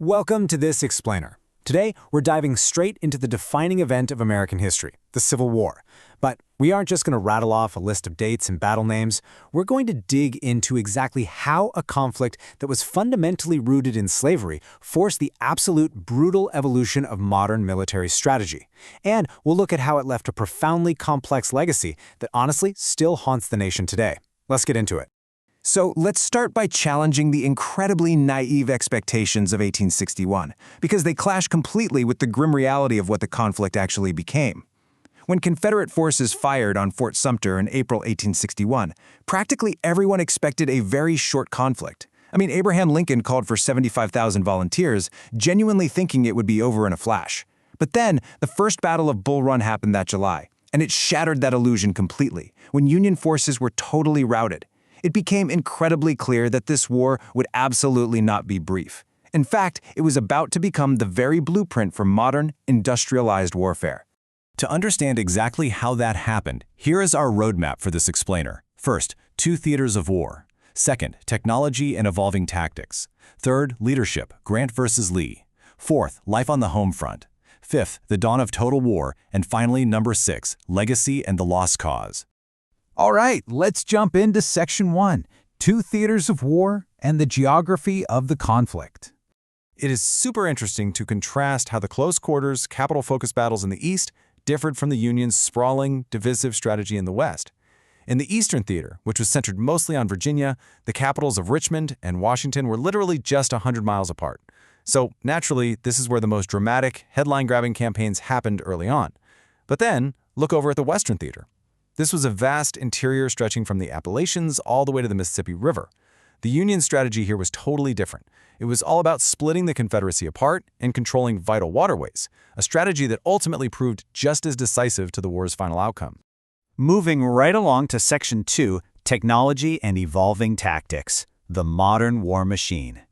Welcome to this Explainer. Today, we're diving straight into the defining event of American history, the Civil War. But we aren't just going to rattle off a list of dates and battle names. We're going to dig into exactly how a conflict that was fundamentally rooted in slavery forced the absolute brutal evolution of modern military strategy. And we'll look at how it left a profoundly complex legacy that honestly still haunts the nation today. Let's get into it. So let's start by challenging the incredibly naive expectations of 1861, because they clash completely with the grim reality of what the conflict actually became. When Confederate forces fired on Fort Sumter in April 1861, practically everyone expected a very short conflict. Abraham Lincoln called for 75,000 volunteers, genuinely thinking it would be over in a flash. But then, the First Battle of Bull Run happened that July, and it shattered that illusion completely, when Union forces were totally routed. It became incredibly clear that this war would absolutely not be brief. In fact, it was about to become the very blueprint for modern, industrialized warfare. To understand exactly how that happened, here is our roadmap for this explainer. First, two theaters of war. Second, technology and evolving tactics. Third, leadership, Grant versus Lee. Fourth, life on the home front. Fifth, the dawn of total war. And finally, number 6, legacy and the lost cause. All right, let's jump into Section 1, Two Theaters of War and the Geography of the Conflict. It is super interesting to contrast how the close-quarters, capital-focused battles in the East differed from the Union's sprawling, divisive strategy in the West. In the Eastern Theater, which was centered mostly on Virginia, the capitals of Richmond and Washington were literally just 100 miles apart. So, naturally, this is where the most dramatic, headline-grabbing campaigns happened early on. But then, look over at the Western Theater. This was a vast interior stretching from the Appalachians all the way to the Mississippi River. The Union strategy here was totally different. It was all about splitting the Confederacy apart and controlling vital waterways, a strategy that ultimately proved just as decisive to the war's final outcome. Moving right along to Section 2, Technology and Evolving Tactics, the Modern War Machine.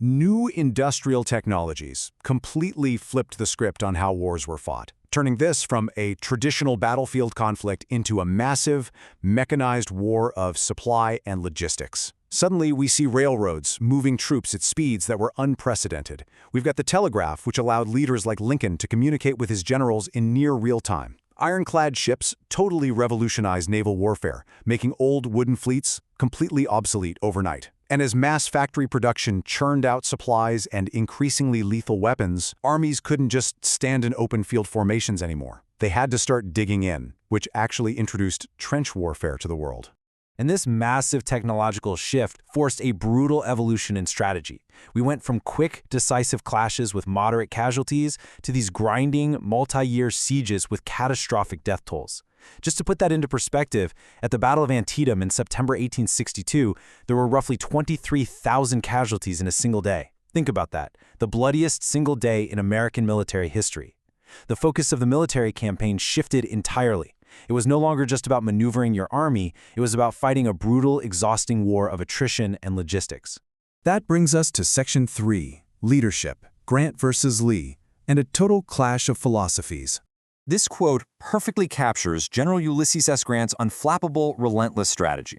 New industrial technologies completely flipped the script on how wars were fought, turning this from a traditional battlefield conflict into a massive, mechanized war of supply and logistics. Suddenly, we see railroads moving troops at speeds that were unprecedented. We've got the telegraph, which allowed leaders like Lincoln to communicate with his generals in near real time. Ironclad ships totally revolutionized naval warfare, making old wooden fleets completely obsolete overnight. And as mass factory production churned out supplies and increasingly lethal weapons, armies couldn't just stand in open field formations anymore. They had to start digging in, which actually introduced trench warfare to the world. And this massive technological shift forced a brutal evolution in strategy. We went from quick, decisive clashes with moderate casualties to these grinding, multi-year sieges with catastrophic death tolls. Just to put that into perspective, at the Battle of Antietam in September 1862, there were roughly 23,000 casualties in a single day. Think about that, the bloodiest single day in American military history. The focus of the military campaign shifted entirely. It was no longer just about maneuvering your army, it was about fighting a brutal, exhausting war of attrition and logistics. That brings us to Section 3, Leadership, Grant versus Lee, and a total clash of philosophies. This quote perfectly captures General Ulysses S. Grant's unflappable, relentless strategy.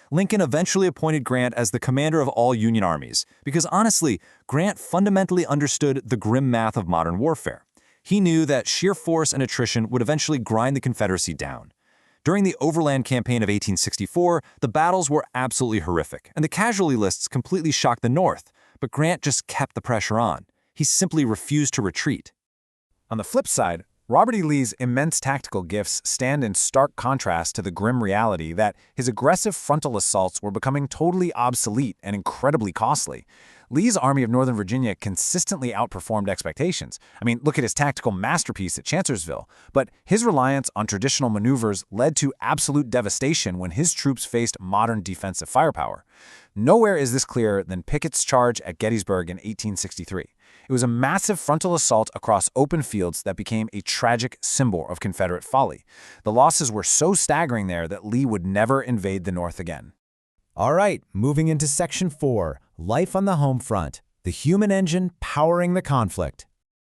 Lincoln eventually appointed Grant as the commander of all Union armies, because honestly, Grant fundamentally understood the grim math of modern warfare. He knew that sheer force and attrition would eventually grind the Confederacy down. During the Overland Campaign of 1864, the battles were absolutely horrific, and the casualty lists completely shocked the North, but Grant just kept the pressure on. He simply refused to retreat. On the flip side, Robert E. Lee's immense tactical gifts stand in stark contrast to the grim reality that his aggressive frontal assaults were becoming totally obsolete and incredibly costly. Lee's Army of Northern Virginia consistently outperformed expectations. Look at his tactical masterpiece at Chancellorsville. But his reliance on traditional maneuvers led to absolute devastation when his troops faced modern defensive firepower. Nowhere is this clearer than Pickett's charge at Gettysburg in 1863. It was a massive frontal assault across open fields that became a tragic symbol of Confederate folly. The losses were so staggering there that Lee would never invade the North again. All right, moving into Section 4, Life on the Home Front, the human engine powering the conflict.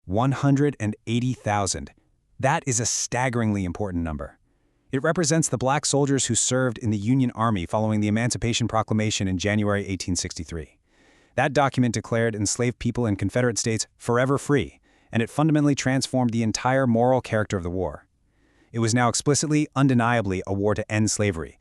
180,000. That is a staggeringly important number. It represents the black soldiers who served in the Union Army following the Emancipation Proclamation in January 1863. That document declared enslaved people in Confederate states forever free, and it fundamentally transformed the entire moral character of the war. It was now explicitly, undeniably, a war to end slavery.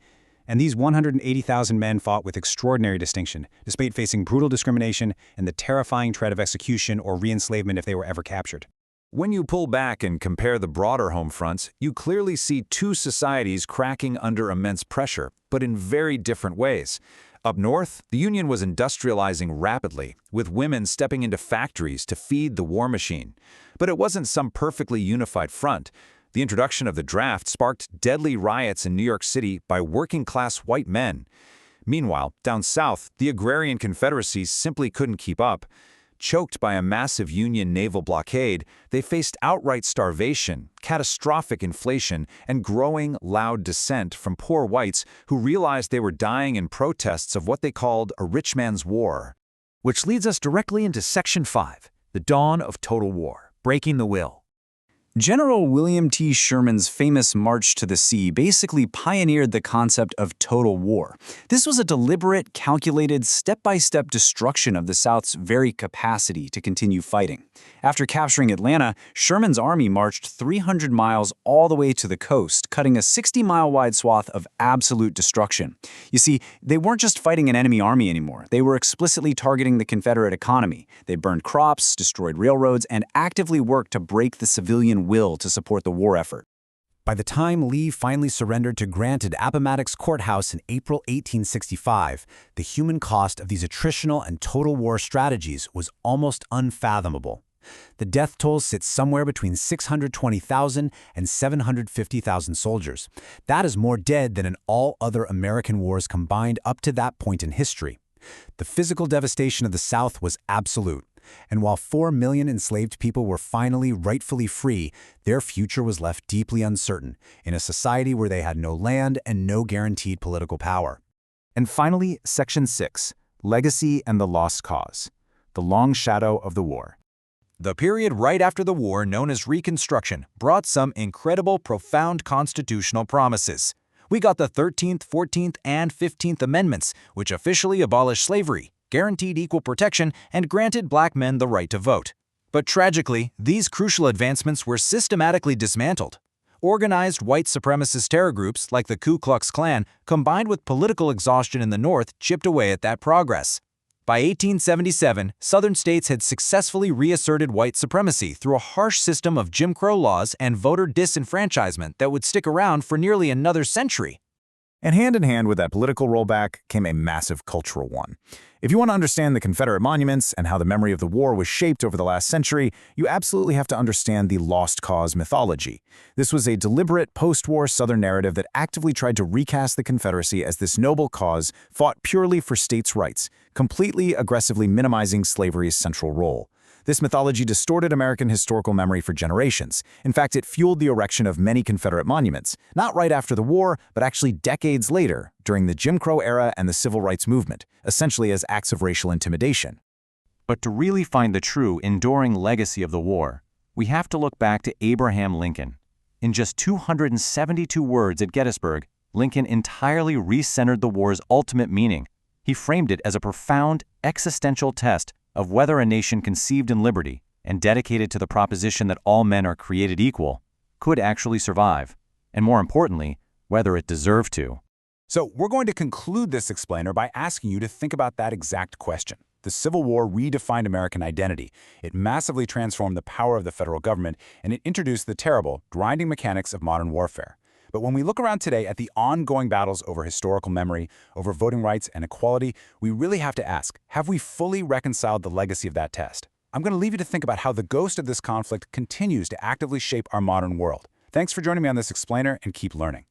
And these 180,000 men fought with extraordinary distinction, despite facing brutal discrimination and the terrifying threat of execution or re-enslavement if they were ever captured. When you pull back and compare the broader home fronts, you clearly see two societies cracking under immense pressure, but in very different ways. Up north, the Union was industrializing rapidly, with women stepping into factories to feed the war machine. But it wasn't some perfectly unified front. The introduction of the draft sparked deadly riots in New York City by working-class white men. Meanwhile, down south, the agrarian confederacy simply couldn't keep up. Choked by a massive Union naval blockade, they faced outright starvation, catastrophic inflation, and growing, loud dissent from poor whites who realized they were dying in protests of what they called a rich man's war. Which leads us directly into Section 5, the dawn of total war, breaking the will. General William T. Sherman's famous March to the Sea basically pioneered the concept of total war. This was a deliberate, calculated, step-by-step destruction of the South's very capacity to continue fighting. After capturing Atlanta, Sherman's army marched 300 miles all the way to the coast, cutting a 60-mile-wide swath of absolute destruction. You see, they weren't just fighting an enemy army anymore. They were explicitly targeting the Confederate economy. They burned crops, destroyed railroads, and actively worked to break the civilian will to support the war effort. By the time Lee finally surrendered to Grant at Appomattox Courthouse in April 1865, the human cost of these attritional and total war strategies was almost unfathomable. The death toll sits somewhere between 620,000 and 750,000 soldiers. That is more dead than in all other American wars combined up to that point in history. The physical devastation of the South was absolute. And while 4 million enslaved people were finally rightfully free, their future was left deeply uncertain in a society where they had no land and no guaranteed political power. And finally, Section 6, Legacy and the Lost Cause, the long shadow of the war. The period right after the war, known as Reconstruction, brought some incredible, profound constitutional promises. We got the 13th, 14th, and 15th Amendments, which officially abolished slavery, guaranteed equal protection, and granted black men the right to vote. But tragically, these crucial advancements were systematically dismantled. Organized white supremacist terror groups like the Ku Klux Klan, combined with political exhaustion in the North, chipped away at that progress. By 1877, Southern states had successfully reasserted white supremacy through a harsh system of Jim Crow laws and voter disenfranchisement that would stick around for nearly another century. And hand in hand with that political rollback came a massive cultural one. If you want to understand the Confederate monuments and how the memory of the war was shaped over the last century, you absolutely have to understand the Lost Cause mythology. This was a deliberate post-war Southern narrative that actively tried to recast the Confederacy as this noble cause fought purely for states' rights, completely aggressively minimizing slavery's central role. This mythology distorted American historical memory for generations. In fact, it fueled the erection of many Confederate monuments, not right after the war, but actually decades later, during the Jim Crow era and the Civil Rights Movement, essentially as acts of racial intimidation. But to really find the true, enduring legacy of the war, we have to look back to Abraham Lincoln. In just 272 words at Gettysburg, Lincoln entirely recentered the war's ultimate meaning. He framed it as a profound, existential test of whether a nation conceived in liberty and dedicated to the proposition that all men are created equal could actually survive, and more importantly, whether it deserved to. So we're going to conclude this explainer by asking you to think about that exact question. The Civil War redefined American identity. It massively transformed the power of the federal government, and it introduced the terrible, grinding mechanics of modern warfare. But when we look around today at the ongoing battles over historical memory, over voting rights and equality, we really have to ask, have we fully reconciled the legacy of that test? I'm going to leave you to think about how the ghost of this conflict continues to actively shape our modern world. Thanks for joining me on this explainer, and keep learning.